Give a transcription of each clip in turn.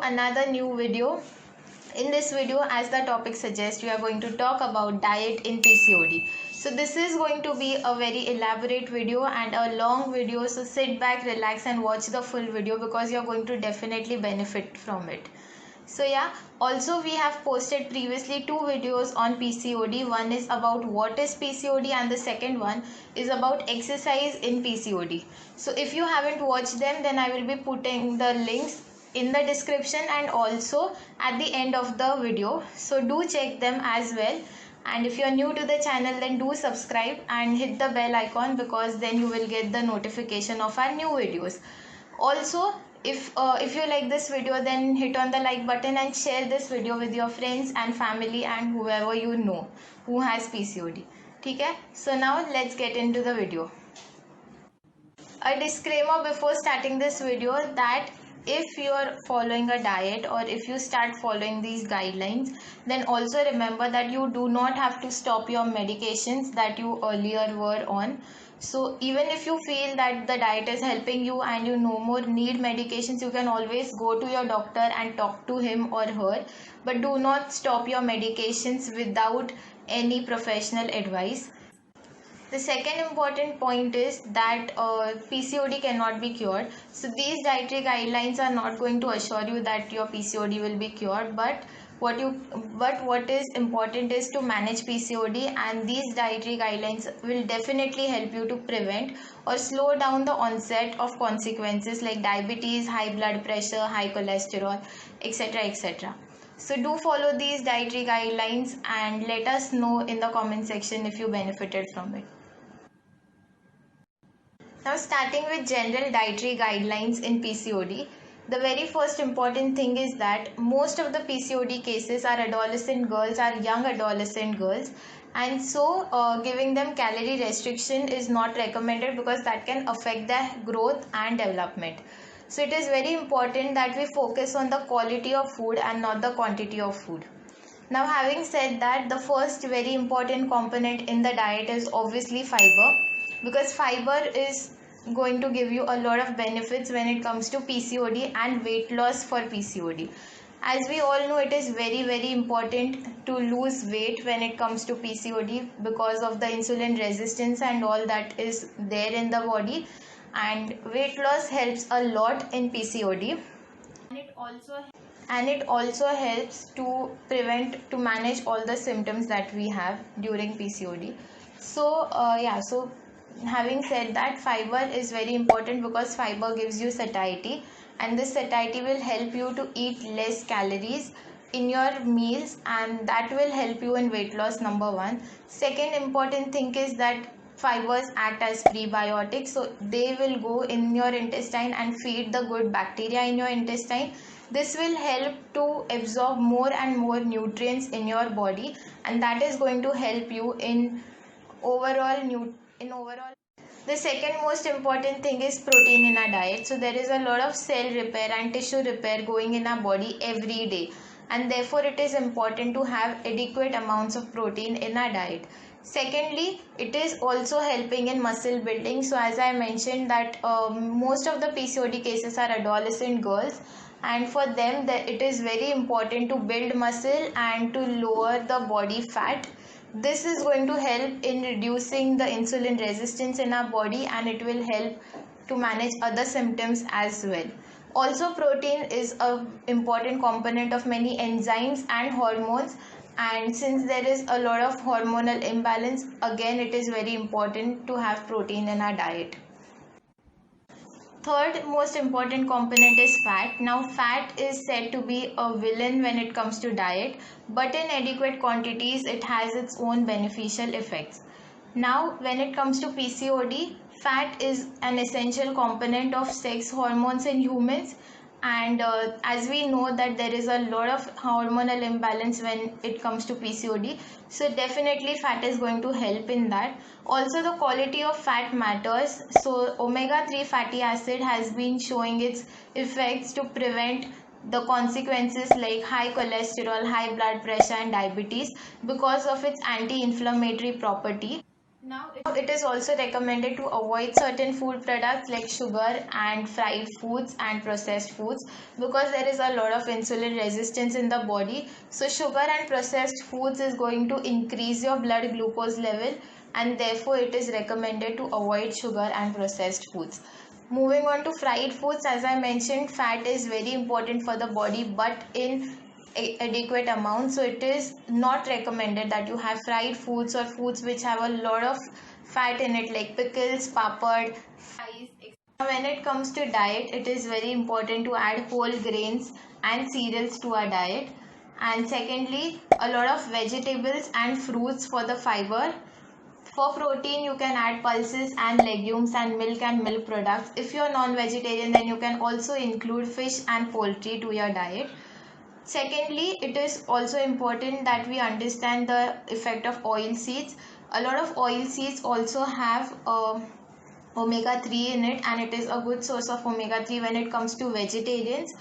another new video. In this video, as the topic suggests, we are going to talk about diet in PCOD. So this is going to be a very elaborate video and a long video, so sit back, relax and watch the full video because you're going to definitely benefit from it. So yeah, also we have posted previously two videos on PCOD. One is about what is PCOD and the second one is about exercise in PCOD. So if you haven't watched them, then I will be putting the links in the description and also at the end of the video. So do check them as well. And if you are new to the channel, then do subscribe and hit the bell icon because then you will get the notification of our new videos. Also, if you like this video, then hit on the like button and share this video with your friends and family and whoever you know who has PCOD. Okay? So now let's get into the video. A disclaimer before starting this video that if you are following a diet or if you start following these guidelines, then also remember that you do not have to stop your medications that you earlier were on. So even if you feel that the diet is helping you and you no more need medications, you can always go to your doctor and talk to him or her, but do not stop your medications without any professional advice. The second important point is that PCOD cannot be cured. So these dietary guidelines are not going to assure you that your PCOD will be cured, but what is important is to manage PCOD, and these dietary guidelines will definitely help you to prevent or slow down the onset of consequences like diabetes, high blood pressure, high cholesterol, etc. etc. So do follow these dietary guidelines and let us know in the comment section if you benefited from it. Now starting with general dietary guidelines in PCOD, the very first important thing is that most of the PCOD cases are adolescent girls, are young adolescent girls, and so giving them calorie restriction is not recommended because that can affect their growth and development. So it is very important that we focus on the quality of food and not the quantity of food. Now having said that, the first very important component in the diet is obviously fiber, because fiber is going to give you a lot of benefits when it comes to PCOD and weight loss for PCOD. As we all know, it is very important to lose weight when it comes to PCOD because of the insulin resistance and all that is there in the body, and weight loss helps a lot in PCOD, and it also helps to manage all the symptoms that we have during PCOD. So so having said that, fiber is very important because fiber gives you satiety, and this satiety will help you to eat less calories in your meals, and that will help you in weight loss, number one. Second important thing is that fibers act as prebiotics, so they will go in your intestine and feed the good bacteria in your intestine. This will help to absorb more and more nutrients in your body, and that is going to help you in overall. The second most important thing is protein in our diet. So there is a lot of cell repair and tissue repair going in our body every day, and therefore it is important to have adequate amounts of protein in our diet. Secondly, it is also helping in muscle building. So as I mentioned that most of the PCOD cases are adolescent girls, and for them that it is very important to build muscle and to lower the body fat. This is going to help in reducing the insulin resistance in our body, and it will help to manage other symptoms as well. Also, protein is an important component of many enzymes and hormones, and since there is a lot of hormonal imbalance, again it is very important to have protein in our diet. Third most important component is fat. Now fat is said to be a villain when it comes to diet, but in adequate quantities it has its own beneficial effects. Now when it comes to PCOD, fat is an essential component of sex hormones in humans, and as we know that there is a lot of hormonal imbalance when it comes to PCOD, so definitely fat is going to help in that. Also the quality of fat matters, so omega-3 fatty acid has been showing its effects to prevent the consequences like high cholesterol, high blood pressure and diabetes because of its anti-inflammatory property. Now, it is also recommended to avoid certain food products like sugar and fried foods and processed foods, because there is a lot of insulin resistance in the body. So, sugar and processed foods is going to increase your blood glucose level, and therefore it is recommended to avoid sugar and processed foods. Moving on to fried foods, as I mentioned, fat is very important for the body, but in adequate amount. So it is not recommended that you have fried foods or foods which have a lot of fat in it, like pickles, papad, fries, etc. When it comes to diet, it is very important to add whole grains and cereals to our diet. And secondly, a lot of vegetables and fruits for the fiber. For protein, you can add pulses and legumes and milk products. If you are non-vegetarian, then you can also include fish and poultry to your diet. Secondly, it is also important that we understand the effect of oil seeds. A lot of oil seeds also have omega 3 in it, and it is a good source of omega 3 when it comes to vegetarians.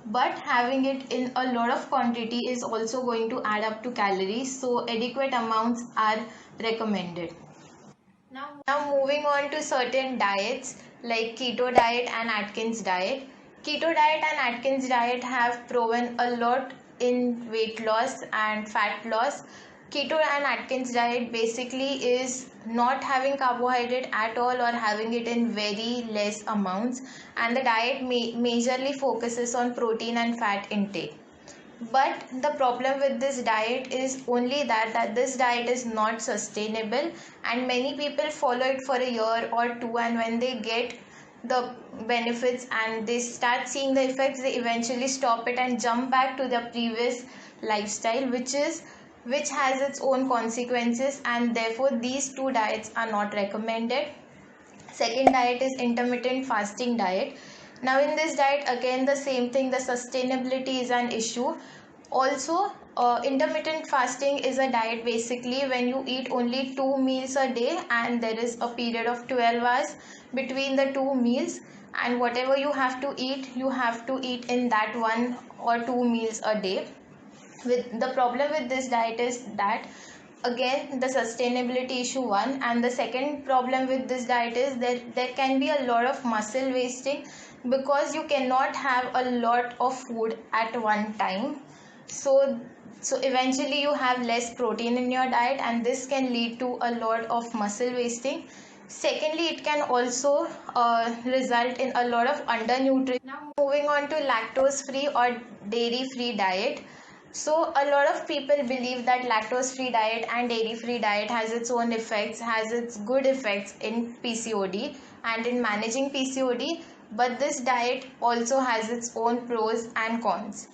But having it in a lot of quantity is also going to add up to calories, so adequate amounts are recommended. Now moving on to certain diets like keto diet and Atkins diet. Keto diet and Atkins diet have proven a lot in weight loss and fat loss. Keto and Atkins diet basically is not having carbohydrate at all or having it in very less amounts, and the diet majorly focuses on protein and fat intake. But the problem with this diet is only that this diet is not sustainable, and many people follow it for a year or two, and when they get the benefits and they start seeing the effects, they eventually stop it and jump back to their previous lifestyle, which has its own consequences, and therefore these two diets are not recommended. Second diet is intermittent fasting diet. Now in this diet, again the same thing, the sustainability is an issue. Also, intermittent fasting is a diet basically when you eat only 2 meals a day, and there is a period of 12 hours between the two meals, and whatever you have to eat in that 1 or 2 meals a day. With the problem with this diet is that, again, the sustainability issue one, and the second problem with this diet is that there can be a lot of muscle wasting, because you cannot have a lot of food at one time. So eventually you have less protein in your diet, and this can lead to a lot of muscle wasting. Secondly, it can also result in a lot of undernutrition. Now moving on to lactose free or dairy free diet. So a lot of people believe that lactose free diet and dairy free diet has its own effects, has its good effects in PCOD and in managing PCOD, but this diet also has its own pros and cons.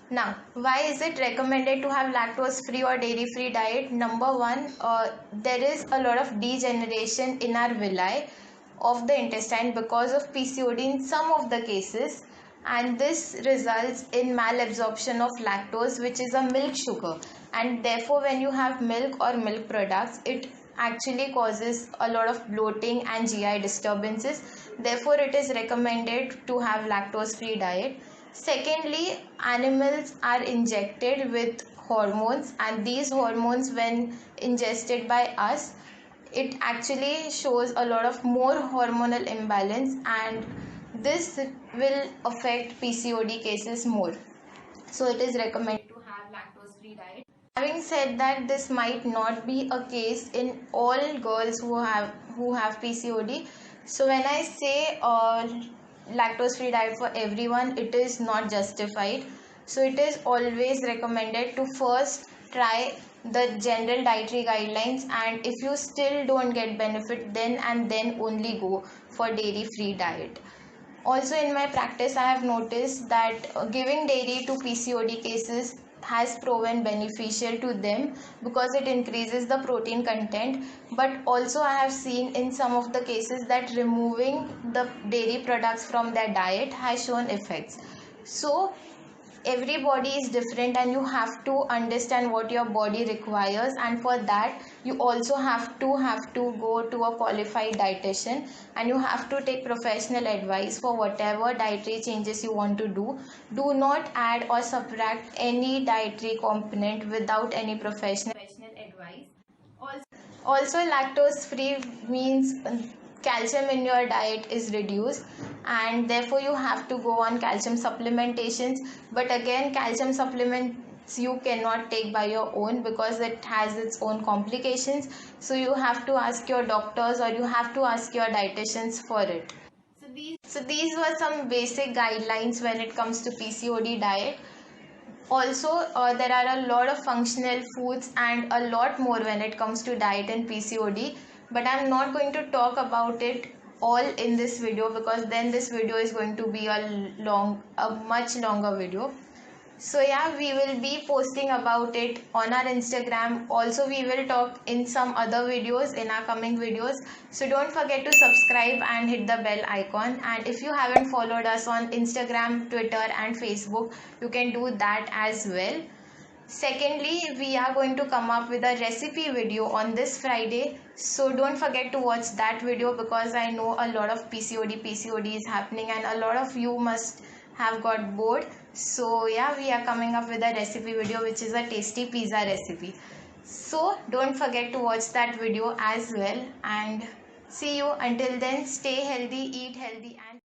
Now, why is it recommended to have lactose free or dairy free diet? Number one, there is a lot of degeneration in our villi of the intestine because of PCOD in some of the cases, and this results in malabsorption of lactose, which is a milk sugar, and therefore when you have milk or milk products, it actually causes a lot of bloating and GI disturbances. Therefore it is recommended to have lactose free diet. Secondly, animals are injected with hormones, and these hormones, when ingested by us, it actually shows a lot of more hormonal imbalance, and this will affect PCOD cases more. So it is recommended to have lactose free diet. Having said that, this might not be a case in all girls who have PCOD. So when I say lactose free diet for everyone, it is not justified. So it is always recommended to first try the general dietary guidelines, and if you still don't get benefit, then only go for dairy free diet. Also in my practice, I have noticed that giving dairy to PCOD cases has proven beneficial to them because it increases the protein content, but also I have seen in some of the cases that removing the dairy products from their diet has shown effects. So everybody is different, and you have to understand what your body requires, and for that you also have to go to a qualified dietitian, and you have to take professional advice for whatever dietary changes you want to do. Do not add or subtract any dietary component without any professional advice. Also, lactose free means calcium in your diet is reduced, and therefore you have to go on calcium supplementations. But again, calcium supplements you cannot take by your own because it has its own complications, so you have to ask your doctors or you have to ask your dietitians for it. So these were some basic guidelines when it comes to PCOD diet. Also, there are a lot of functional foods and a lot more when it comes to diet and PCOD, but I'm not going to talk about it all in this video because then this video is going to be a much longer video. So yeah, we will be posting about it on our Instagram. Also, we will talk in some other videos in our coming videos. So don't forget to subscribe and hit the bell icon. And if you haven't followed us on Instagram, Twitter and Facebook, you can do that as well. Secondly, we are going to come up with a recipe video on this Friday. So don't forget to watch that video because I know a lot of PCOD is happening and a lot of you must have got bored. So yeah, we are coming up with a recipe video which is a tasty pizza recipe. So don't forget to watch that video as well, and see you until then. Stay healthy, eat healthy and